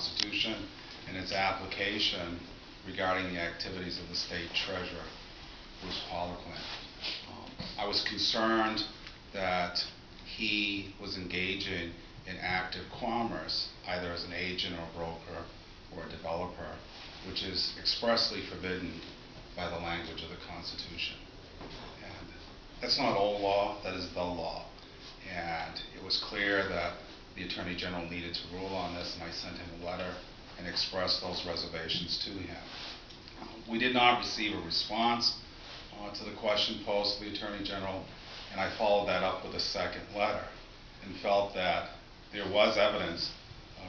Constitution and its application regarding the activities of the State Treasurer, Bruce Poliquin. I was concerned that he was engaging in active commerce, either as an agent or broker or a developer, which is expressly forbidden by the language of the Constitution. And that's not old law, that is the law. And it was clear that the Attorney General needed to rule on this, and I sent him a letter and expressed those reservations to him. We did not receive a response to the question posed to the Attorney General, and I followed that up with a second letter and felt that there was evidence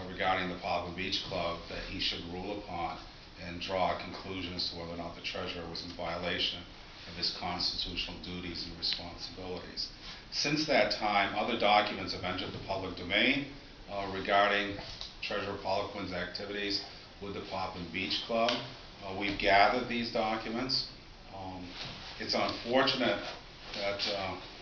regarding the Popham Beach Club that he should rule upon and draw a conclusion as to whether or not the Treasurer was in violation of his constitutional duties and responsibilities. Since that time, other documents have entered the public domain regarding Treasurer Poliquin's activities with the Popham Beach Club. We've gathered these documents. It's unfortunate that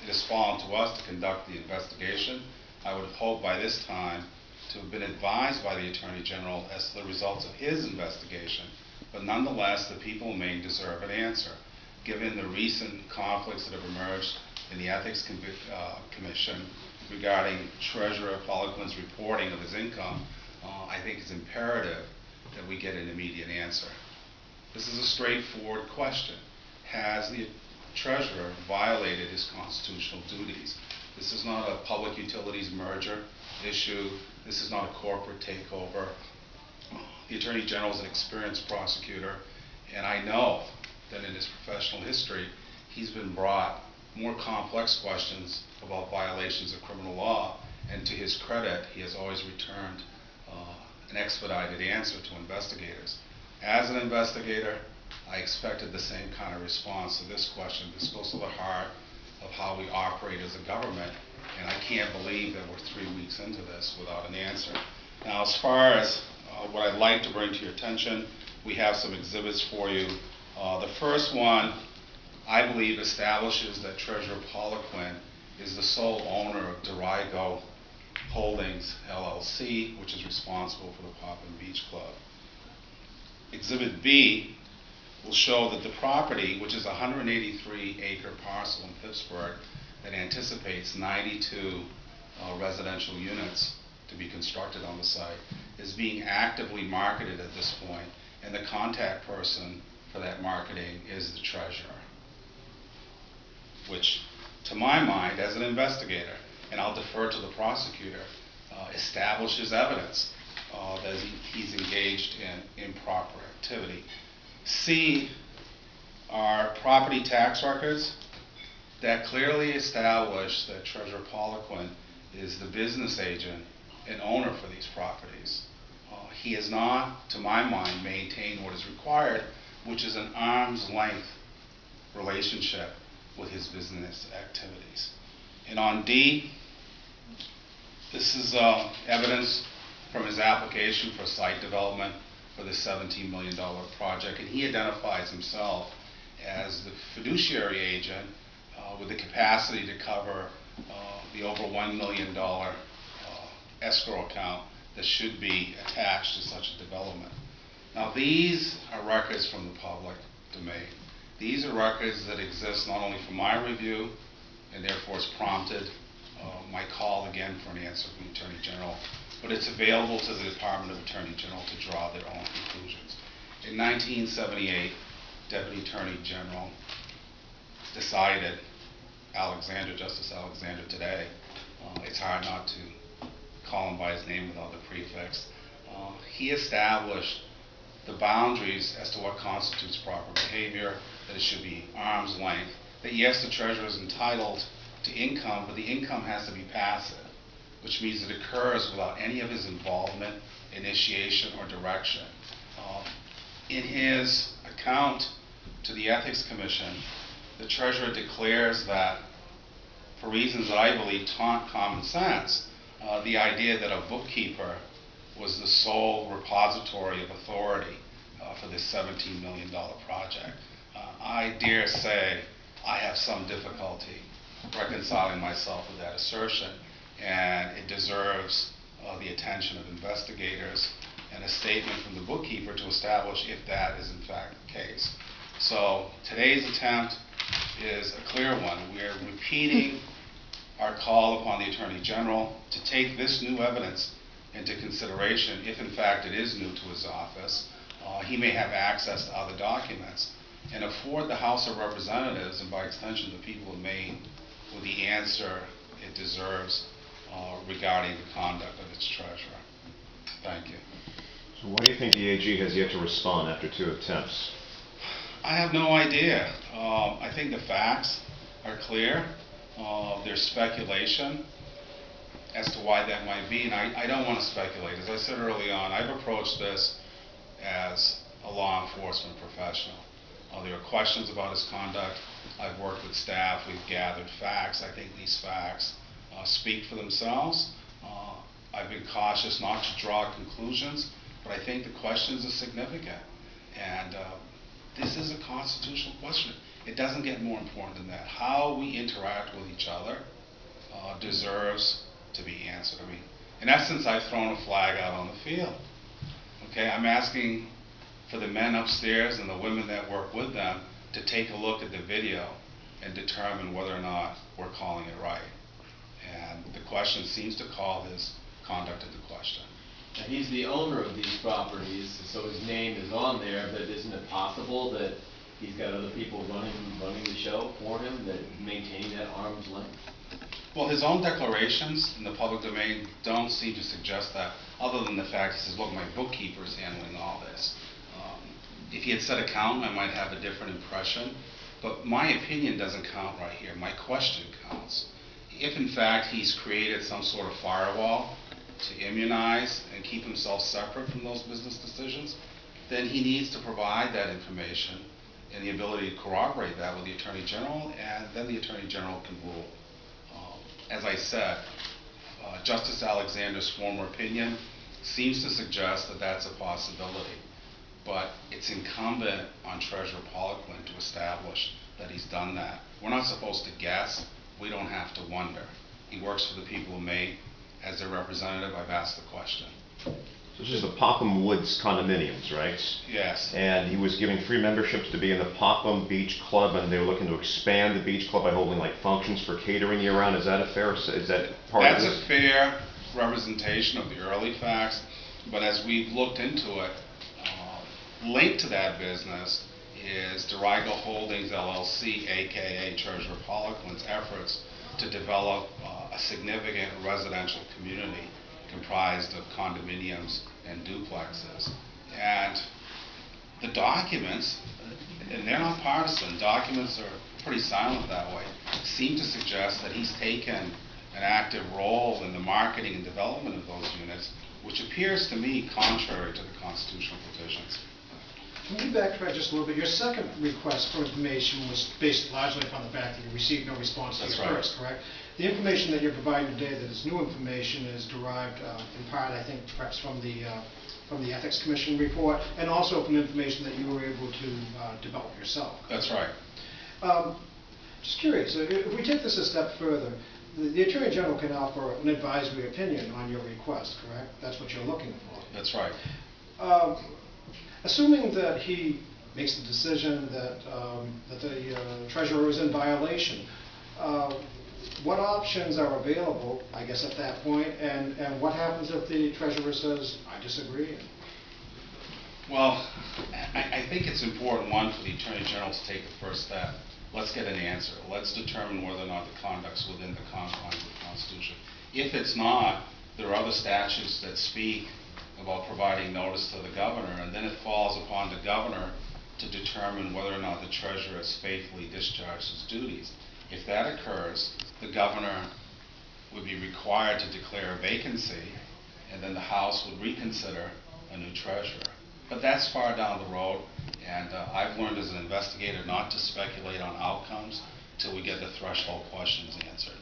it has fallen to us to conduct the investigation. I would have hoped by this time to have been advised by the Attorney General as to the results of his investigation, but nonetheless, the people of Maine deserve an answer. Given the recent conflicts that have emerged in the Ethics Commission regarding Treasurer Poliquin's reporting of his income, I think it's imperative that we get an immediate answer. This is a straightforward question. Has the Treasurer violated his constitutional duties? This is not a public utilities merger issue. This is not a corporate takeover. The Attorney General is an experienced prosecutor, and I know that in his professional history, he's been brought more complex questions about violations of criminal law, and to his credit, he has always returned an expedited answer to investigators. As an investigator, I expected the same kind of response to this question. This goes to the heart of how we operate as a government, and I can't believe that we're 3 weeks into this without an answer. Now, as far as what I'd like to bring to your attention, we have some exhibits for you. The first one, I believe, establishes that Treasurer Poliquin is the sole owner of Dirigo Holdings, LLC, which is responsible for the Popham Beach Club. Exhibit B will show that the property, which is a 183-acre parcel in Phippsburg that anticipates 92 residential units to be constructed on the site, is being actively marketed at this point, and the contact person for that marketing is the Treasurer, which, to my mind, as an investigator, and I'll defer to the prosecutor, establishes evidence that he's engaged in improper activity. C are property tax records that clearly establish that Treasurer Poliquin is the business agent and owner for these properties. He has not, to my mind, maintained what is required, which is an arm's length relationship with his business activities. And on D, this is evidence from his application for site development for this $17 million project, and he identifies himself as the fiduciary agent with the capacity to cover the over $1 million escrow account that should be attached to such a development. Now, these are records from the public domain. These are records that exist not only for my review, and therefore has prompted my call again for an answer from the Attorney General, but it's available to the Department of Attorney General to draw their own conclusions. In 1978, Deputy Attorney General decided, Justice Alexander today, it's hard not to call him by his name without the prefix, he established the boundaries as to what constitutes proper behavior, that it should be arm's length, that yes, the Treasurer is entitled to income, but the income has to be passive, which means it occurs without any of his involvement, initiation, or direction. In his account to the Ethics Commission, the Treasurer declares that, for reasons that I believe taunt common sense, the idea that a bookkeeper was the sole repository of authority for this $17 million project. I dare say I have some difficulty reconciling myself with that assertion, and it deserves the attention of investigators and a statement from the bookkeeper to establish if that is in fact the case. So today's attempt is a clear one. We're repeating our call upon the Attorney General to take this new evidence into consideration if in fact it is new to his office. He may have access to other documents, and afford the House of Representatives, and by extension the people of Maine, with the answer it deserves regarding the conduct of its treasurer. Thank you. So why do you think the AG has yet to respond after 2 attempts? I have no idea. I think the facts are clear. There's speculation as to why that might be, and I don't want to speculate. As I said early on, I've approached this as a law enforcement professional. There are questions about his conduct. I've worked with staff. We've gathered facts. I think these facts speak for themselves. I've been cautious not to draw conclusions, but I think the questions are significant. And this is a constitutional question. It doesn't get more important than that. How we interact with each other deserves to be answered. I mean, in essence, I've thrown a flag out on the field. Okay, I'm asking for the men upstairs and the women that work with them to take a look at the video and determine whether or not we're calling it right. And the question seems to call his conduct into question. Now, he's the owner of these properties, so his name is on there, but isn't it possible that he's got other people running the show for him, that maintaining that arm's length? Well, his own declarations in the public domain don't seem to suggest that, other than the fact he says, look, my bookkeeper is handling all this. If he had said accountant, I might have a different impression, but my opinion doesn't count right here. My question counts. If in fact he's created some sort of firewall to immunize and keep himself separate from those business decisions, then he needs to provide that information and the ability to corroborate that with the Attorney General, and then the Attorney General can rule. As I said, Justice Alexander's former opinion seems to suggest that that's a possibility, but it's incumbent on Treasurer Poliquin to establish that he's done that. We're not supposed to guess. We don't have to wonder. He works for the people of Maine. As their representative, I've asked the question. So this is the Popham Woods Condominiums, right? Yes. And he was giving free memberships to be in the Popham Beach Club, and they were looking to expand the beach club by holding like functions for catering year round. Is that a fair, is that part of this? That's a fair representation of the early facts, but as we've looked into it, linked to that business is Dirigo Holdings, LLC, aka Treasurer Poliquin's efforts to develop a significant residential community comprised of condominiums and duplexes. And the documents, and they're not partisan, documents are pretty silent that way, seem to suggest that he's taken an active role in the marketing and development of those units, which appears to me contrary to the constitutional provisions. Can you backtrack just a little bit? Your second request for information was based largely upon the fact that you received no response to your first, correct? The information that you're providing today that is new information is derived in part, I think, perhaps from the Ethics Commission report, and also from information that you were able to develop yourself. That's right. Just curious, if we take this a step further, the Attorney General can offer an advisory opinion on your request, correct? That's what you're looking for. That's right. Assuming that he makes the decision that the treasurer is in violation, what options are available, I guess, at that point, and what happens if the treasurer says, I disagree? Well, I think it's important, one, for the Attorney General to take the first step. Let's get an answer. Let's determine whether or not the conduct's within the confines of the Constitution. If it's not, there are other statutes that speak about providing notice to the governor, and then it falls upon the governor to determine whether or not the treasurer has faithfully discharged his duties. If that occurs, the governor would be required to declare a vacancy, and then the House would reconsider a new treasurer. But that's far down the road, and I've learned as an investigator not to speculate on outcomes till we get the threshold questions answered.